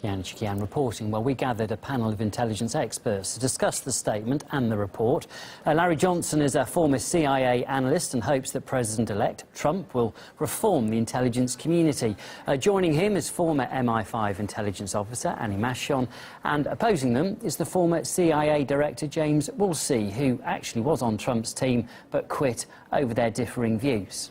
Chikian reporting. Well, we gathered a panel of intelligence experts to discuss the statement and the report. Larry Johnson is a former CIA analyst and hopes that President-elect Trump will reform the intelligence community. Joining him is former MI5 intelligence officer Annie Mashon, and opposing them is the former CIA director James Woolsey, who actually was on Trump's team but quit over their differing views.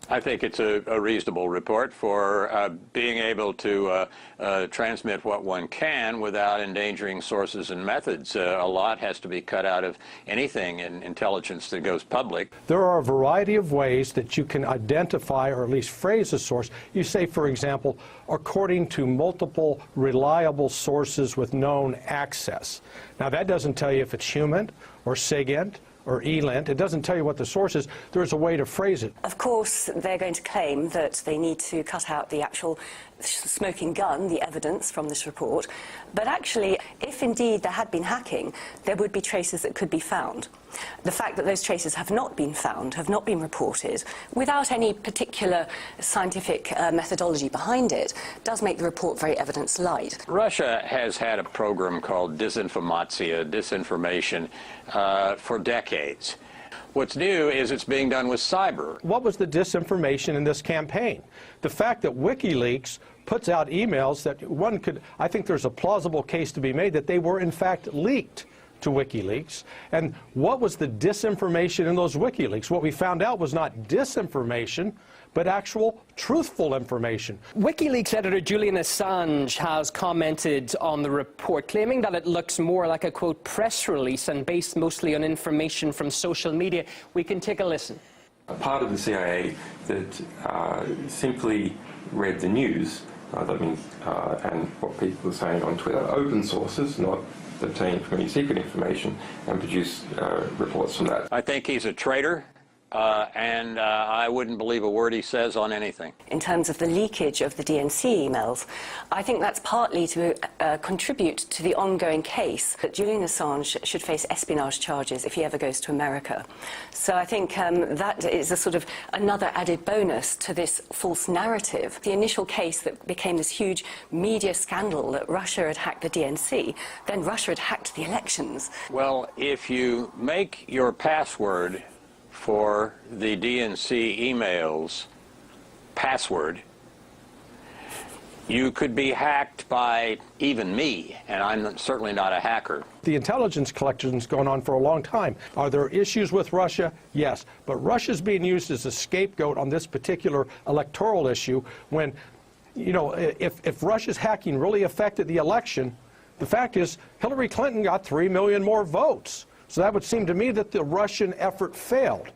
I think it's a reasonable report for being able to transmit what one can without endangering sources and methods. A lot has to be cut out of anything in intelligence that goes public. There are a variety of ways that you can identify or at least phrase a source. You say, for example, according to multiple reliable sources with known access. Now, that doesn't tell you if it's human or SIGINT or ELINT. It doesn't tell you what the source is. There's a way to phrase it. Of course, they're going to claim that they need to cut out the actual smoking gun, the evidence from this report. But actually, if indeed there had been hacking, there would be traces that could be found. The fact that those traces have not been found, have not been reported, without any particular scientific methodology behind it, does make the report very evidence-light. Russia has had a program called disinformation, for decades. What's new is it's being done with cyber. What was the disinformation in this campaign? The fact that WikiLeaks puts out emails that one could, I think there's a plausible case to be made that they were in fact leaked to WikiLeaks. And what was the disinformation in those WikiLeaks? What we found out was not disinformation, but actual truthful information. WikiLeaks editor Julian Assange has commented on the report, claiming that it looks more like a, quote, press release and based mostly on information from social media. We can take a listen. A part of the CIA that simply read the news, and what people are saying on Twitter, open sources, not obtained from any secret information, and produce reports from that. I think he's a traitor. And I wouldn't believe a word he says on anything. In terms of the leakage of the DNC emails, I think that's partly to contribute to the ongoing case that Julian Assange should face espionage charges if he ever goes to America. So I think that is a sort of another added bonus to this false narrative. The initial case that became this huge media scandal that Russia had hacked the DNC, then Russia had hacked the elections. Well, if you make your password for the DNC emails password, you could be hacked by even me, and I'm certainly not a hacker. The intelligence collection has gone on for a long time. Are there issues with Russia? Yes. But Russia's being used as a scapegoat on this particular electoral issue when, you know, if Russia's hacking really affected the election, the fact is Hillary Clinton got 3 million more votes. So that would seem to me that the Russian effort failed.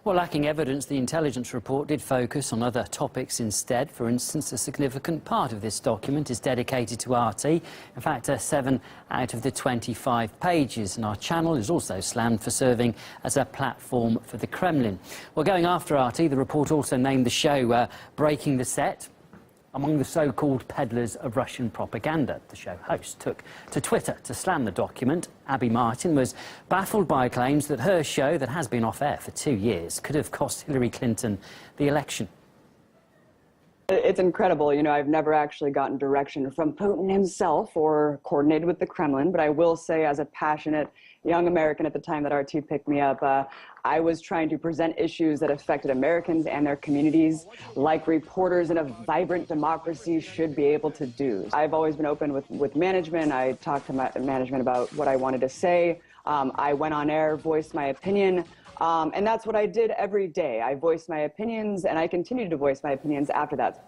Well, lacking evidence, the intelligence report did focus on other topics instead. For instance, a significant part of this document is dedicated to RT. In fact, 7 out of the 25 pages. And our channel is also slammed for serving as a platform for the Kremlin. Well, going after RT, the report also named the show Breaking the Set among the so-called peddlers of Russian propaganda. The show host took to Twitter to slam the document. Abby Martin was baffled by claims that her show, that has been off air for 2 years, could have cost Hillary Clinton the election. It's incredible. You know, I've never actually gotten direction from Putin himself or coordinated with the Kremlin, but I will say, as a passionate young American at the time that RT picked me up, I was trying to present issues that affected Americans and their communities, like reporters in a vibrant democracy should be able to do. I've always been open with management. I talked to my management about what I wanted to say. I went on air, voiced my opinion. And that's what I did every day. I voiced my opinions, and I continued to voice my opinions after that.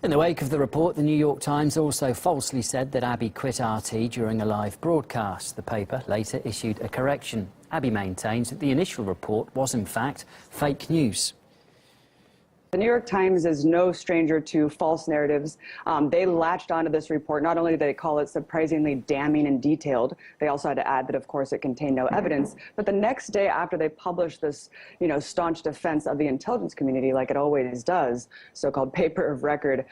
In the wake of the report, the New York Times also falsely said that Abby quit RT during a live broadcast. The paper later issued a correction. Abby maintains that the initial report was, in fact, fake news. The New York Times is no stranger to false narratives. They latched onto this report. Not only did they call it surprisingly damning and detailed, they also had to add that, of course, it contained no evidence. But the next day after they published this, you know, staunch defense of the intelligence community, like it always does, so-called paper of record,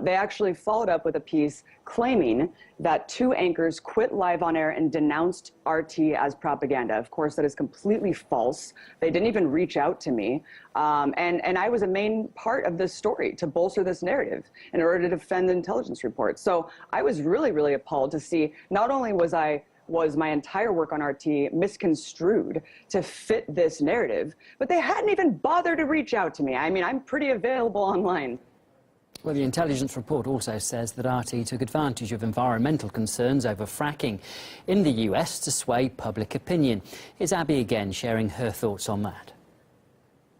they actually followed up with a piece claiming that 2 anchors quit live on air and denounced RT as propaganda. Of course, that is completely false. They didn't even reach out to me. And I was a main been part of this story to bolster this narrative in order to defend the intelligence report. So I was really, really appalled to see not only was my entire work on RT misconstrued to fit this narrative, but they hadn't even bothered to reach out to me. I mean, I'm pretty available online. Well, the intelligence report also says that RT took advantage of environmental concerns over fracking in the US to sway public opinion. Here's Abby again sharing her thoughts on that.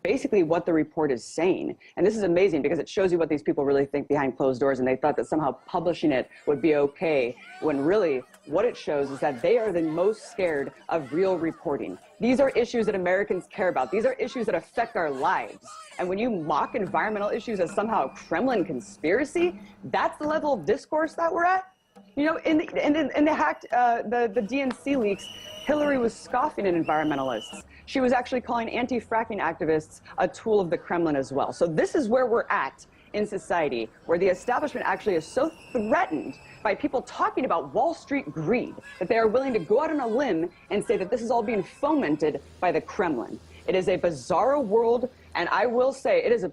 Basically what the report is saying, and this is amazing because it shows you what these people really think behind closed doors, and they thought that somehow publishing it would be okay, when really what it shows is that they are the most scared of real reporting. These are issues that Americans care about. These are issues that affect our lives. And when you mock environmental issues as somehow a Kremlin conspiracy, that's the level of discourse that we're at. You know, in the DNC leaks, Hillary was scoffing at environmentalists. She was actually calling anti-fracking activists a tool of the Kremlin as well. So this is where we're at in society, where the establishment actually is so threatened by people talking about Wall Street greed that they are willing to go out on a limb and say that this is all being fomented by the Kremlin. It is a bizarro world, and I will say it is a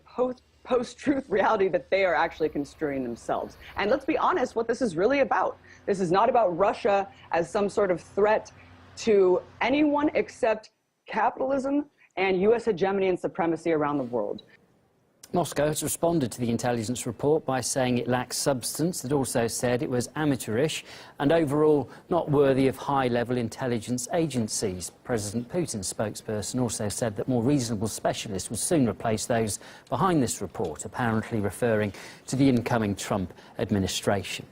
post-truth reality that they are actually construing themselves. And let's be honest, what this is really about. This is not about Russia as some sort of threat to anyone except capitalism and U.S. hegemony and supremacy around the world. Moscow has responded to the intelligence report by saying it lacks substance. It also said it was amateurish and overall not worthy of high-level intelligence agencies. President Putin's spokesperson also said that more reasonable specialists will soon replace those behind this report, apparently referring to the incoming Trump administration.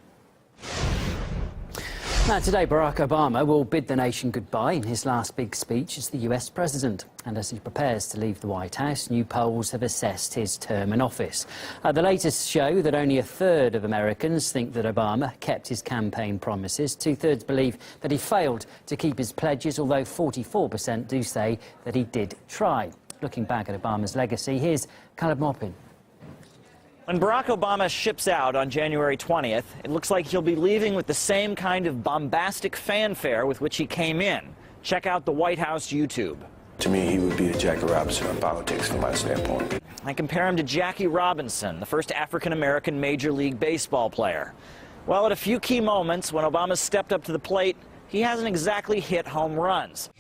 Now, today, Barack Obama will bid the nation goodbye in his last big speech as the US president. And as he prepares to leave the White House, new polls have assessed his term in office. The latest show that only a third of Americans think that Obama kept his campaign promises. Two-thirds believe that he failed to keep his pledges, although 44% do say that he did try. Looking back at Obama's legacy, here's Caleb Maupin. When Barack Obama ships out on January 20th, it looks like he'll be leaving with the same kind of bombastic fanfare with which he came in. Check out the White House YouTube. To me, he would be the Jackie Robinson of politics from my standpoint. I compare him to Jackie Robinson, the first African-American Major League Baseball player. Well, at a few key moments when Obama stepped up to the plate, he hasn't exactly hit home runs.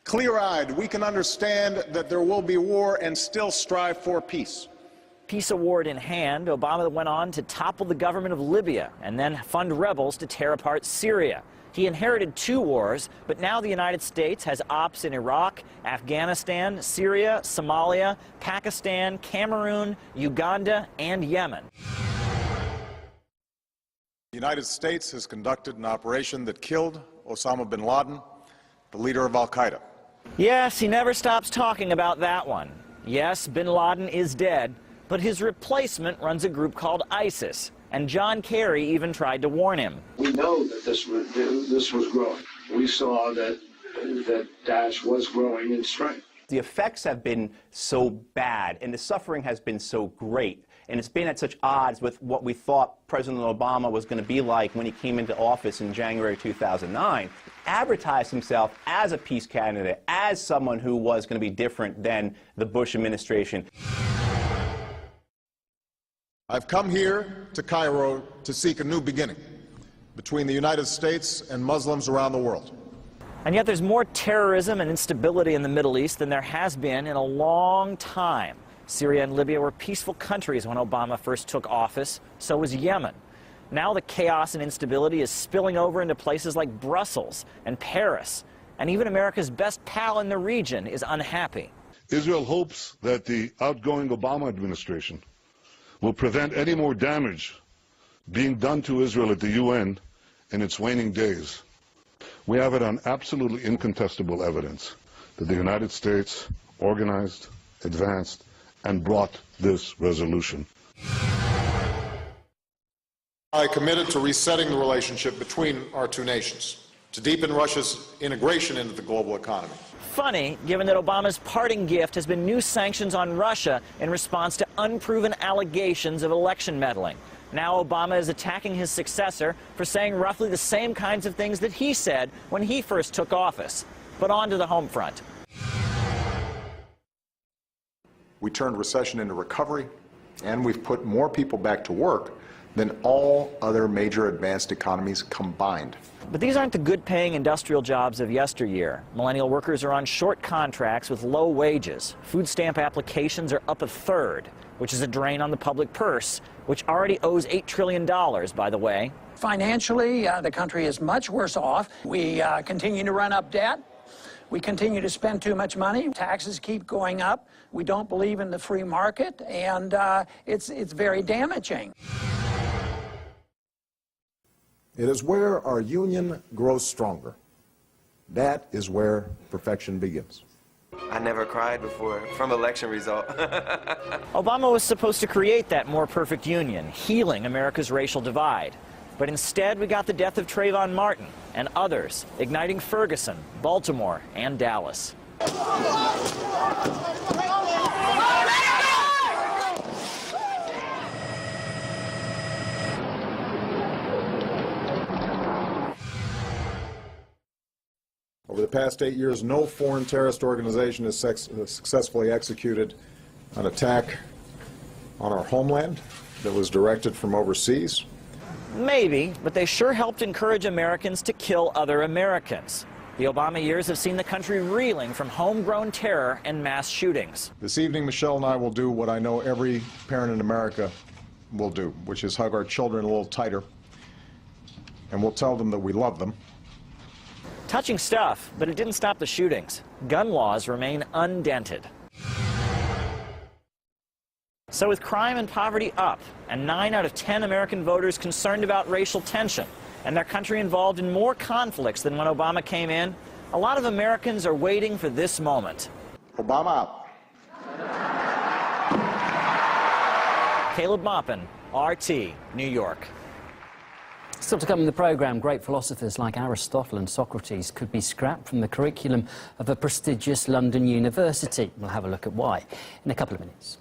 Clear-eyed, we can understand that there will be war and still strive for peace. Peace award in hand, Obama went on to topple the government of Libya and then fund rebels to tear apart Syria. He inherited 2 wars, but now the United States has ops in Iraq, Afghanistan, Syria, Somalia, Pakistan, Cameroon, Uganda, and Yemen. The United States has conducted an operation that killed Osama bin Laden, the leader of al-Qaeda. Yes, he never stops talking about that one. Yes, bin Laden is dead, but his replacement runs a group called ISIS, and John Kerry even tried to warn him. We know that this was growing. We saw that Daesh was growing in strength. The effects have been so bad, and the suffering has been so great, and it's been at such odds with what we thought President Obama was going to be like when he came into office in January 2009. Advertised himself as a peace candidate, as someone who was going to be different than the Bush administration. I've come here to Cairo to seek a new beginning between the United States and Muslims around the world. And yet there's more terrorism and instability in the Middle East than there has been in a long time. Syria and Libya were peaceful countries when Obama first took office. So was Yemen. Now the chaos and instability is spilling over into places like Brussels and Paris. And even America's best pal in the region is unhappy. Israel hopes that the outgoing Obama administration will prevent any more damage being done to Israel at the UN in its waning days. We have it on absolutely incontestable evidence that the United States organized, advanced, and brought this resolution. I committed to resetting the relationship between our 2 nations, to deepen Russia's integration into the global economy. Funny, given that Obama's parting gift has been new sanctions on Russia in response to unproven allegations of election meddling. Now Obama is attacking his successor for saying roughly the same kinds of things that he said when he first took office. But on to the home front. We turned recession into recovery, and we've put more people back to work than all other major advanced economies combined. But these aren't the good-paying industrial jobs of yesteryear. Millennial workers are on short contracts with low wages. Food stamp applications are up a third, which is a drain on the public purse, which already owes $8 trillion, by the way. Financially, the country is much worse off. We continue to run up debt. We continue to spend too much money. Taxes keep going up. We don't believe in the free market, and it's very damaging. It is where our union grows stronger. That is where perfection begins. I never cried before from election result. Obama was supposed to create that more perfect union, healing America's racial divide. But instead, we got the death of Trayvon Martin and others, igniting Ferguson, Baltimore, and Dallas. Over the past 8 years, no foreign terrorist organization has successfully executed an attack on our homeland that was directed from overseas. Maybe, but they sure helped encourage Americans to kill other Americans. The Obama years have seen the country reeling from homegrown terror and mass shootings. This evening, Michelle and I will do what I know every parent in America will do, which is hug our children a little tighter, and we'll tell them that we love them. Touching stuff, but it didn't stop the shootings. Gun laws remain undented. So with crime and poverty up, and 9 out of 10 American voters concerned about racial tension, and their country involved in more conflicts than when Obama came in, a lot of Americans are waiting for this moment. Obama out. Caleb Maupin, RT, New York. Still to come in the programme, great philosophers like Aristotle and Socrates could be scrapped from the curriculum of a prestigious London university. We'll have a look at why in a couple of minutes.